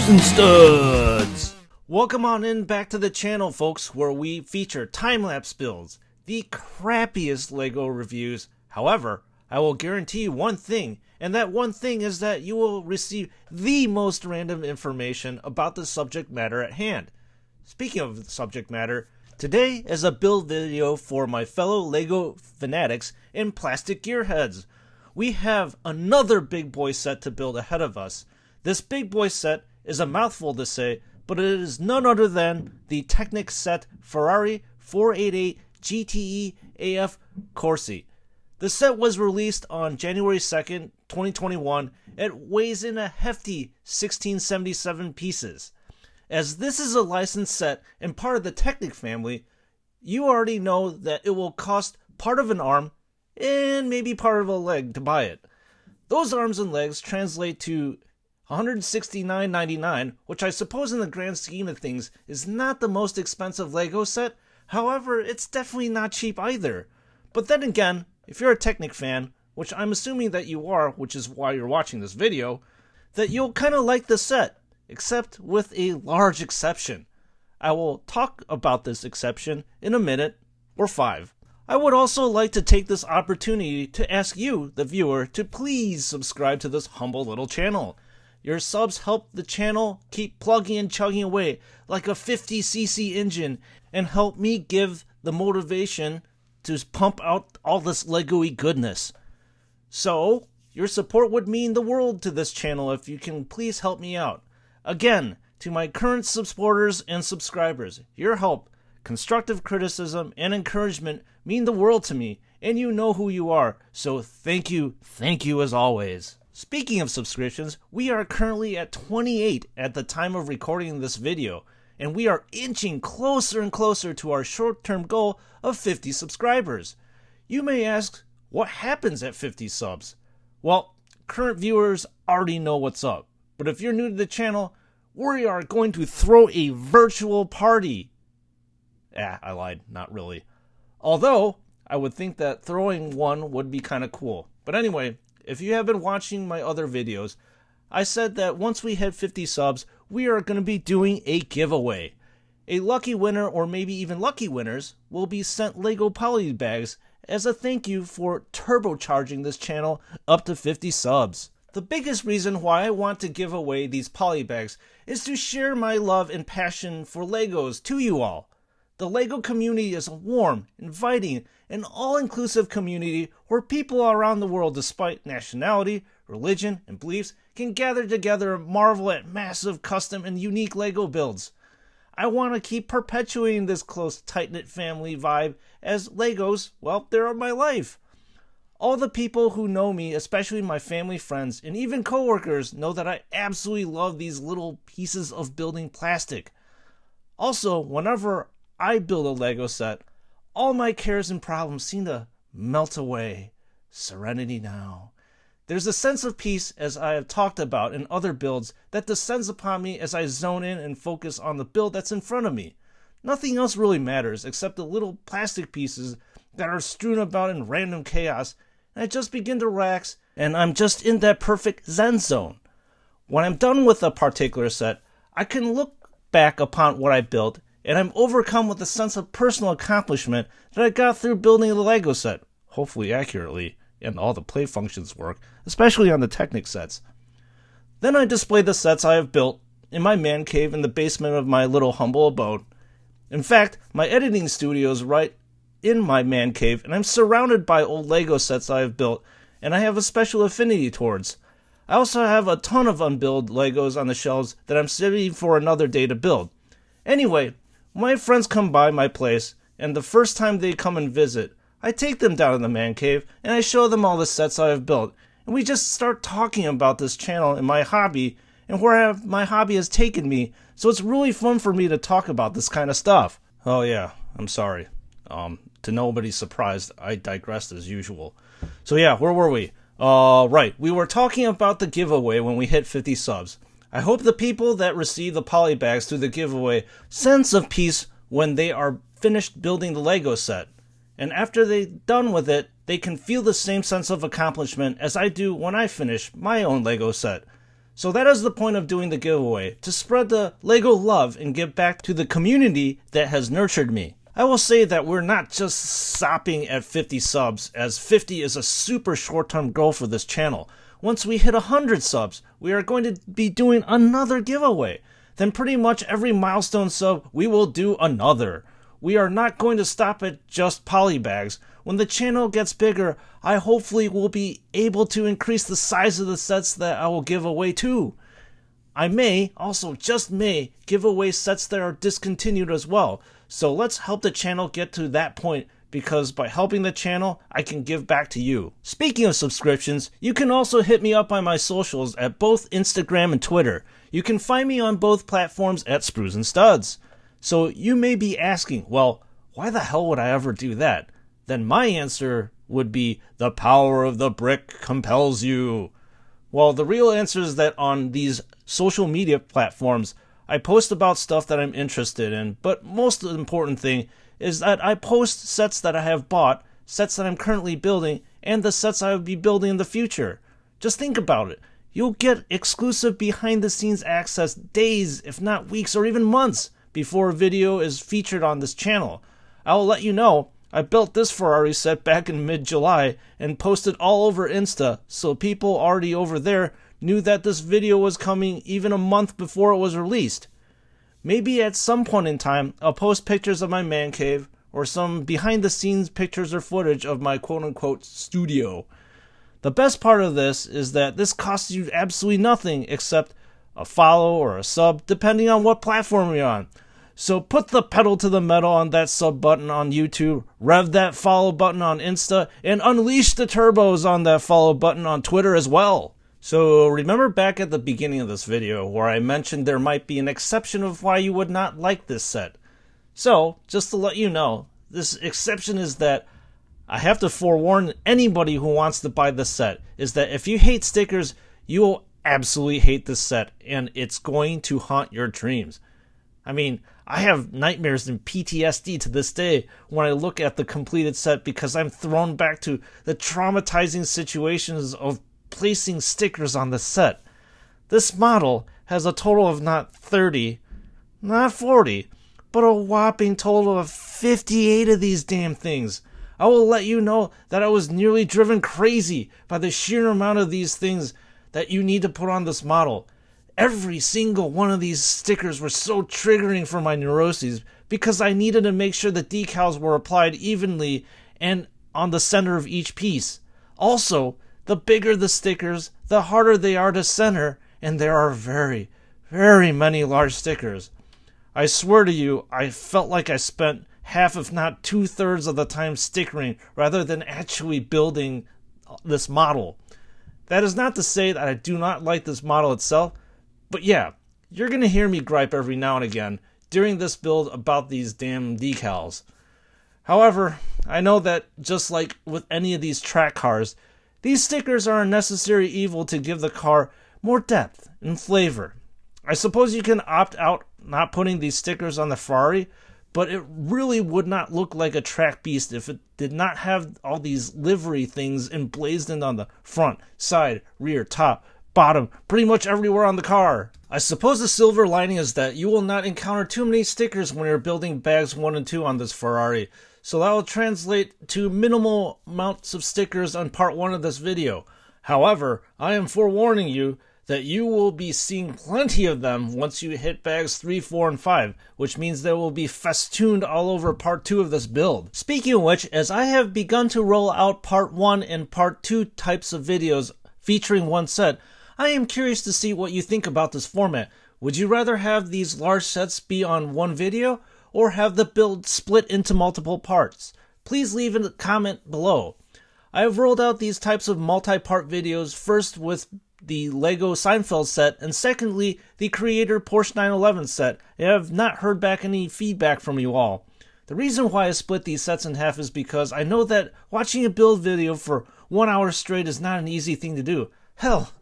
Bros and Studs! Welcome on in back to the channel, folks, where we feature time-lapse builds, the crappiest LEGO reviews. However, I will guarantee you one thing, and that one thing is that you will receive the most random information about the subject matter at hand. Speaking of subject matter, today is a build video for my fellow LEGO fanatics and plastic gearheads. We have another big boy set to build ahead of us. This big boy set is a mouthful to say, but it is none other than the Technic set Ferrari 488 GTE AF Corse. The set was released on January 2nd, 2021. It weighs in a hefty 1677 pieces. As this is a licensed set and part of the Technic family, you already know that it will cost part of an arm and maybe part of a leg to buy it. Those arms and legs translate to $169.99, which I suppose in the grand scheme of things is not the most expensive LEGO set. However, it's definitely not cheap either. But then again, if you're a Technic fan, which I'm assuming that you are, which is why you're watching this video, that you'll kind of like the set, except with a large exception. I will talk about this exception in a minute or 5. I would also like to take this opportunity to ask you, the viewer, to please subscribe to this humble little channel. Your subs help the channel keep plugging and chugging away like a 50cc engine and help me give the motivation to pump out all this LEGO-y goodness. So, your support would mean the world to this channel if you can please help me out. Again, to my current supporters and subscribers, your help, constructive criticism, and encouragement mean the world to me, and you know who you are, so thank you as always. Speaking of subscriptions, we are currently at 28 at the time of recording this video, and we are inching closer and closer to our short-term goal of 50 subscribers. You may ask, what happens at 50 subs? Well, current viewers already know what's up, but if you're new to the channel, we are going to throw a virtual party. I lied, not really. Although, I would think that throwing one would be kind of cool. But anyway, if you have been watching my other videos, I said that once we hit 50 subs, we are going to be doing a giveaway. A lucky winner, or maybe even lucky winners, will be sent LEGO poly bags as a thank you for turbocharging this channel up to 50 subs. The biggest reason why I want to give away these poly bags is to share my love and passion for LEGOs to you all. The LEGO community is a warm, inviting, and all-inclusive community where people around the world, despite nationality, religion, and beliefs, can gather together and marvel at massive, custom, and unique LEGO builds. I want to keep perpetuating this close, tight-knit family vibe as LEGOs, well, they're my life. All the people who know me, especially my family, friends, and even coworkers, know that I absolutely love these little pieces of building plastic. Also, whenever I build a LEGO set, all my cares and problems seem to melt away. Serenity now. There's a sense of peace, as I have talked about in other builds, that descends upon me as I zone in and focus on the build that's in front of me. Nothing else really matters except the little plastic pieces that are strewn about in random chaos, and I just begin to relax, and I'm just in that perfect zen zone. When I'm done with a particular set, I can look back upon what I built, and I'm overcome with a sense of personal accomplishment that I got through building the LEGO set, hopefully accurately, and all the play functions work, especially on the Technic sets. Then I display the sets I have built in my man cave in the basement of my little humble abode. In fact, my editing studio is right in my man cave, and I'm surrounded by old LEGO sets I have built, and I have a special affinity towards. I also have a ton of unbuilt LEGOs on the shelves that I'm saving for another day to build. Anyway, my friends come by my place, and the first time they come and visit, I take them down to the man cave, and I show them all the sets I have built, and we just start talking about this channel and my hobby, and where my hobby has taken me, so it's really fun for me to talk about this kind of stuff. Oh yeah, I'm sorry. To nobody's surprise, I digressed as usual. So yeah, where were we? Right, we were talking about the giveaway when we hit 50 subs. I hope the people that receive the poly bags through the giveaway sense of peace when they are finished building the LEGO set. And after they're done with it, they can feel the same sense of accomplishment as I do when I finish my own LEGO set. So that is the point of doing the giveaway, to spread the LEGO love and give back to the community that has nurtured me. I will say that we're not just stopping at 50 subs, as 50 is a super short-term goal for this channel. Once we hit 100 subs, we are going to be doing another giveaway. Then pretty much every milestone sub, we will do another. We are not going to stop at just polybags. When the channel gets bigger, I hopefully will be able to increase the size of the sets that I will give away too. I may, also just may, give away sets that are discontinued as well. So let's help the channel get to that point, because by helping the channel, I can give back to you. Speaking of subscriptions, you can also hit me up on my socials at both Instagram and Twitter. You can find me on both platforms at Sprues and Studs. So you may be asking, well, why the hell would I ever do that? Then my answer would be, the power of the brick compels you. Well, the real answer is that on these social media platforms, I post about stuff that I'm interested in, but most important thing is that I post sets that I have bought, sets that I'm currently building, and the sets I will be building in the future. Just think about it. You'll get exclusive behind-the-scenes access days, if not weeks, or even months before a video is featured on this channel. I will let you know, I built this Ferrari set back in mid-July and posted all over Insta, so people already over there knew that this video was coming even a month before it was released. Maybe at some point in time, I'll post pictures of my man cave, or some behind-the-scenes pictures or footage of my quote-unquote studio. The best part of this is that this costs you absolutely nothing except a follow or a sub, depending on what platform you're on. So put the pedal to the metal on that sub button on YouTube, rev that follow button on Insta, and unleash the turbos on that follow button on Twitter as well. So remember back at the beginning of this video where I mentioned there might be an exception of why you would not like this set. So, just to let you know, this exception is that I have to forewarn anybody who wants to buy this set, is that if you hate stickers, you will absolutely hate this set, and it's going to haunt your dreams. I mean, I have nightmares and PTSD to this day when I look at the completed set, because I'm thrown back to the traumatizing situations of placing stickers on the set. This model has a total of not 30, not 40, but a whopping total of 58 of these damn things. I will let you know that I was nearly driven crazy by the sheer amount of these things that you need to put on this model. Every single one of these stickers were so triggering for my neuroses, because I needed to make sure the decals were applied evenly and on the center of each piece. Also, the bigger the stickers, the harder they are to center, and there are very, very many large stickers. I swear to you, I felt like I spent half if not 2/3 of the time stickering rather than actually building this model. That is not to say that I do not like this model itself, but yeah, you're going to hear me gripe every now and again during this build about these damn decals. However, I know that just like with any of these track cars, these stickers are a necessary evil to give the car more depth and flavor. I suppose you can opt out not putting these stickers on the Ferrari, but it really would not look like a track beast if it did not have all these livery things emblazoned on the front, side, rear, top, bottom, pretty much everywhere on the car. I suppose the silver lining is that you will not encounter too many stickers when you're building bags 1 and 2 on this Ferrari, so that will translate to minimal amounts of stickers on part 1 of this video. However, I am forewarning you that you will be seeing plenty of them once you hit bags 3, 4, and 5, which means they will be festooned all over part 2 of this build. Speaking of which, as I have begun to roll out part 1 and part 2 types of videos featuring one set, I am curious to see what you think about this format. Would you rather have these large sets be on one video, or have the build split into multiple parts? Please leave a comment below. I have rolled out these types of multi-part videos, first with the Lego Seinfeld set, and secondly, the Creator Porsche 911 set. I have not heard back any feedback from you all. The reason why I split these sets in half is because I know that watching a build video for 1 hour straight is not an easy thing to do. Hell,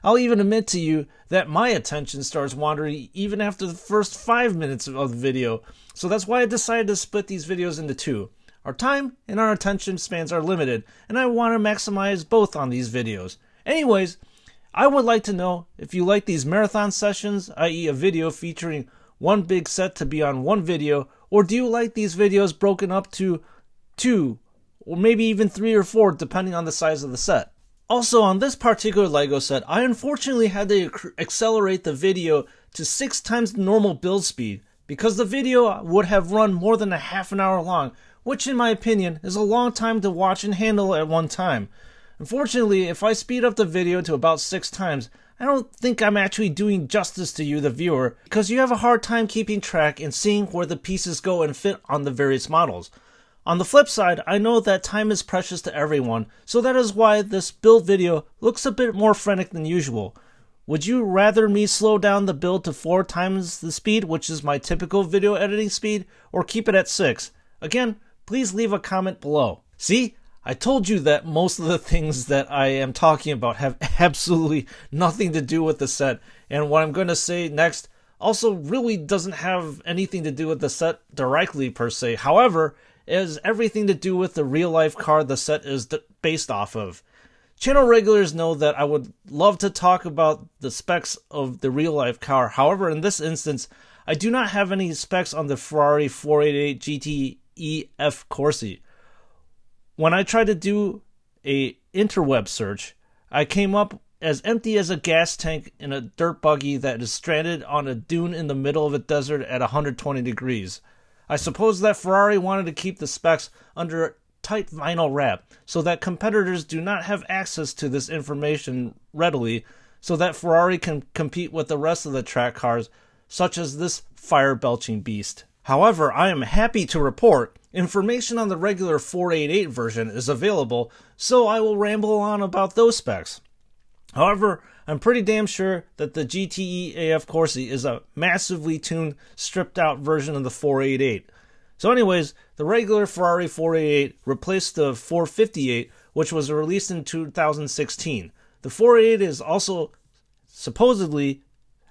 I'll even admit to you that my attention starts wandering even after the first 5 minutes of the video, so that's why I decided to split these videos into 2. Our time and our attention spans are limited, and I want to maximize both on these videos. Anyways, I would like to know if you like these marathon sessions, i.e. a video featuring one big set to be on one video, or do you like these videos broken up to 2, or maybe even 3 or 4, depending on the size of the set. Also, on this particular LEGO set, I unfortunately had to accelerate the video to 6 times the normal build speed, because the video would have run more than a half an hour long, which in my opinion is a long time to watch and handle at one time. Unfortunately, if I speed up the video to about 6 times, I don't think I'm actually doing justice to you, the viewer, because you have a hard time keeping track and seeing where the pieces go and fit on the various models. On the flip side, I know that time is precious to everyone, so that is why this build video looks a bit more frenetic than usual. Would you rather me slow down the build to 4 times the speed, which is my typical video editing speed, or keep it at 6? Again, please leave a comment below. See? I told you that most of the things that I am talking about have absolutely nothing to do with the set, and what I'm going to say next also really doesn't have anything to do with the set directly per se. However, it has everything to do with the real-life car the set is based off of. Channel regulars know that I would love to talk about the specs of the real-life car. However, in this instance, I do not have any specs on the Ferrari 488 GTE F Corse. When I tried to do a interweb search, I came up as empty as a gas tank in a dirt buggy that is stranded on a dune in the middle of a desert at 120 degrees. I suppose that Ferrari wanted to keep the specs under a tight vinyl wrap so that competitors do not have access to this information readily, so that Ferrari can compete with the rest of the track cars, such as this fire-belching beast. However, I am happy to report information on the regular 488 version is available, so I will ramble on about those specs. However, I'm pretty damn sure that the GTE AF Corse is a massively tuned, stripped out version of the 488. So anyways, the regular Ferrari 488 replaced the 458, which was released in 2016. The 488 is also supposedly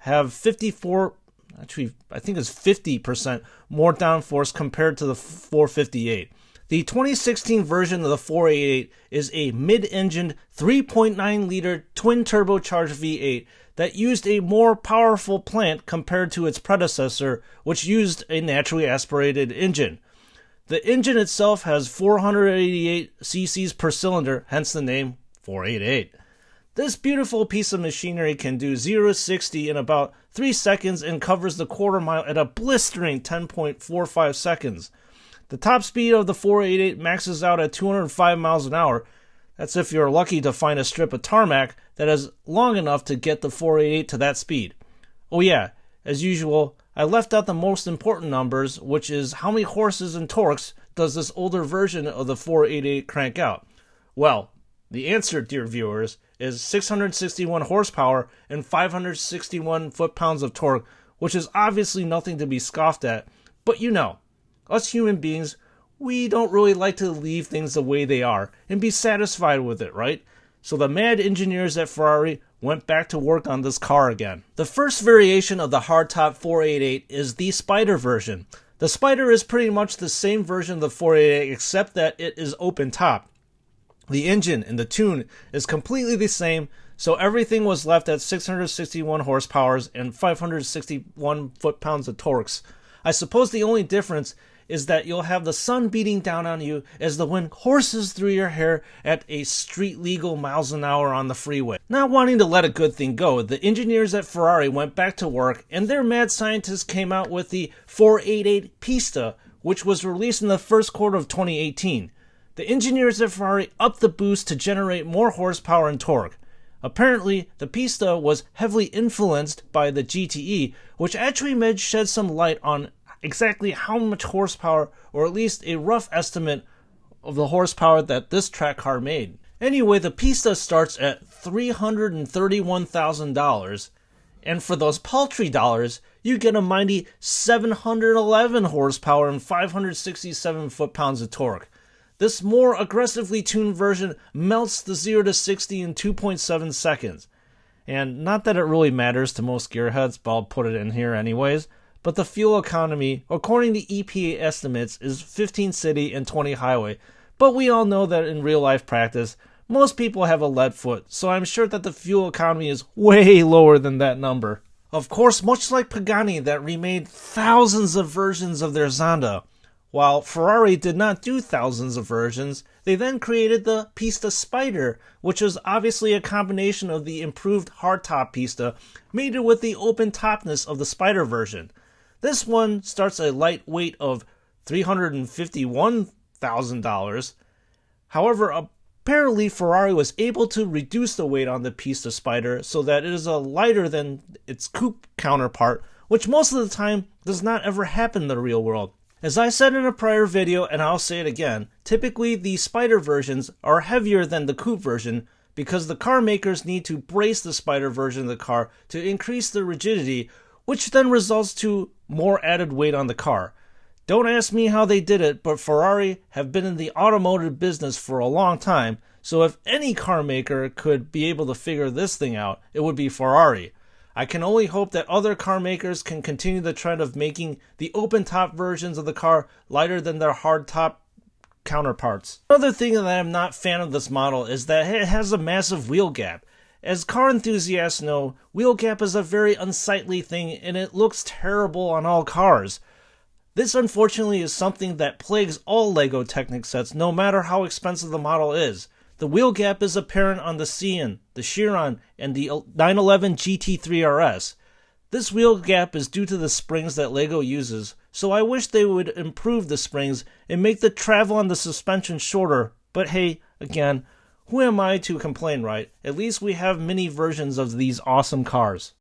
have 54, actually I think it's 50% more downforce compared to the 458. The 2016 version of the 488 is a mid-engined 3.9-liter twin-turbocharged V8 that used a more powerful plant compared to its predecessor, which used a naturally aspirated engine. The engine itself has 488 cc's per cylinder, hence the name 488. This beautiful piece of machinery can do 0 to 60 in about 3 seconds and covers the quarter mile at a blistering 10.45 seconds. The top speed of the 488 maxes out at 205 miles an hour. That's if you're lucky to find a strip of tarmac that is long enough to get the 488 to that speed. Oh yeah, as usual, I left out the most important numbers, which is how many horses and torques does this older version of the 488 crank out? Well, the answer, dear viewers, is 661 horsepower and 561 foot-pounds of torque, which is obviously nothing to be scoffed at, but you know, us human beings, we don't really like to leave things the way they are and be satisfied with it, right? So the mad engineers at Ferrari went back to work on this car again. The first variation of the hardtop 488 is the Spider version. The Spider is pretty much the same version of the 488 except that it is open top. The engine and the tune is completely the same, so everything was left at 661 horsepower and 561 foot-pounds of torques. I suppose the only difference is that you'll have the sun beating down on you as the wind courses through your hair at a street-legal miles an hour on the freeway. Not wanting to let a good thing go, the engineers at Ferrari went back to work and their mad scientists came out with the 488 Pista, which was released in the first quarter of 2018. The engineers at Ferrari upped the boost to generate more horsepower and torque. Apparently, the Pista was heavily influenced by the GTE, which actually may shed some light on exactly how much horsepower, or at least a rough estimate of the horsepower that this track car made. Anyway, the Pista starts at $331,000, and for those paltry dollars, you get a mighty 711 horsepower and 567 foot-pounds of torque. This more aggressively tuned version melts the 0 to 60 in 2.7 seconds. And not that it really matters to most gearheads, but I'll put it in here anyways. But the fuel economy, according to EPA estimates, is 15 city and 20 highway. But we all know that in real life practice, Most people have a lead foot, so I'm sure that the fuel economy is way lower than that number. Of course, much like Pagani that remade thousands of versions of their Zonda, while Ferrari did not do thousands of versions, they then created the Pista Spider, which was obviously a combination of the improved hardtop Pista mated with the open topness of the Spider version. This one starts a lightweight of $351,000. However, apparently Ferrari was able to reduce the weight on the Pista Spider so that it is lighter than its coupe counterpart, which most of the time does not ever happen in the real world. As I said in a prior video, and I'll say it again, typically the Spider versions are heavier than the coupe version because the car makers need to brace the Spider version of the car to increase the rigidity, which then results to more added weight on the car. Don't ask me how they did it, but Ferrari have been in the automotive business for a long time, so if any car maker could be able to figure this thing out, it would be Ferrari. I can only hope that other car makers can continue the trend of making the open-top versions of the car lighter than their hard-top counterparts. Another thing that I'm not a fan of this model is that it has a massive wheel gap. As car enthusiasts know, wheel gap is a very unsightly thing and it looks terrible on all cars. This unfortunately is something that plagues all LEGO Technic sets no matter how expensive the model is. The wheel gap is apparent on the Cian, the Chiron, and the 911 GT3 RS. This wheel gap is due to the springs that LEGO uses, so I wish they would improve the springs and make the travel on the suspension shorter, but hey, again, who am I to complain, right? At least we have mini versions of these awesome cars.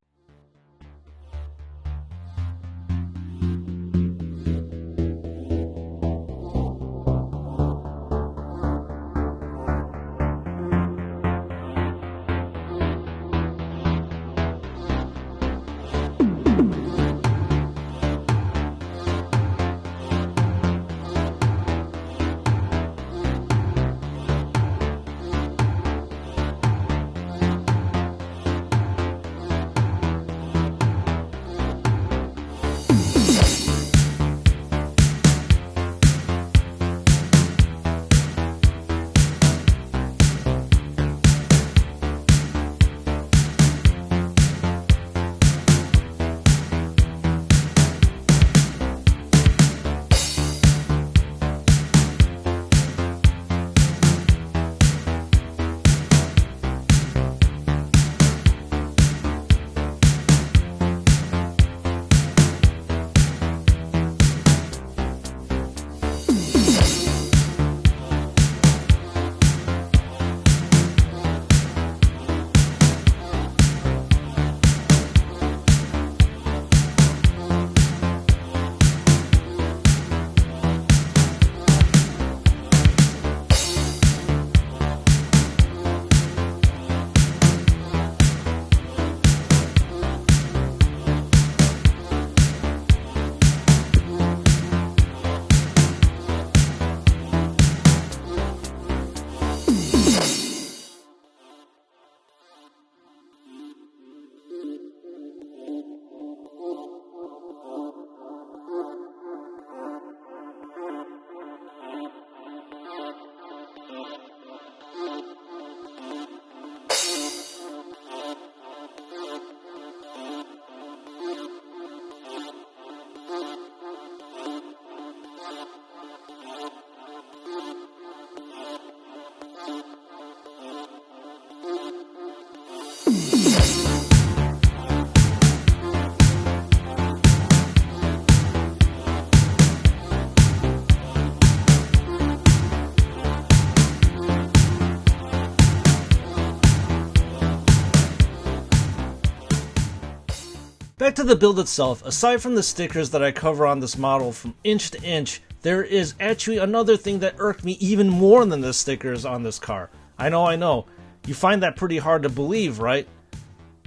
Back to the build itself, aside from the stickers that I cover on this model from inch to inch, there is actually another thing that irked me even more than the stickers on this car. I know, you find that pretty hard to believe, right?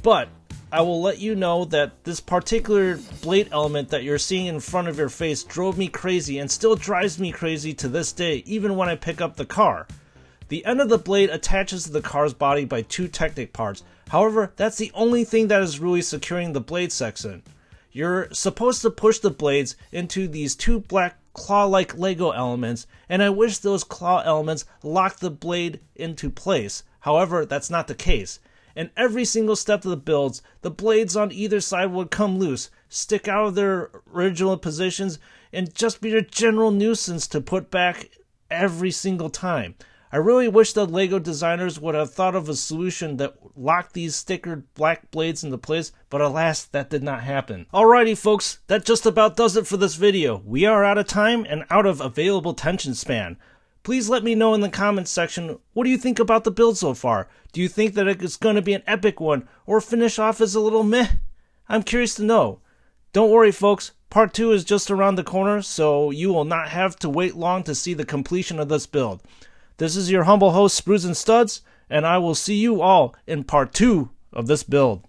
But I will let you know that this particular blade element that you're seeing in front of your face drove me crazy and still drives me crazy to this day, even when I pick up the car. The end of the blade attaches to the car's body by two Technic parts. However, that's the only thing that is really securing the blade section. You're supposed to push the blades into these two black claw-like Lego elements, and I wish those claw elements locked the blade into place. However, that's not the case. In every single step of the builds, the blades on either side would come loose, stick out of their original positions, and just be a general nuisance to put back every single time. I really wish the LEGO designers would have thought of a solution that locked these stickered black blades into place, but alas, that did not happen. Alrighty folks, that just about does it for this video. We are out of time and out of available attention span. Please let me know in the comments section, what do you think about the build so far? Do you think that it's going to be an epic one, or finish off as a little meh? I'm curious to know. Don't worry folks, part 2 is just around the corner, so you will not have to wait long to see the completion of this build. This is your humble host, Sprues and Studs, and I will see you all in part 2 of this build.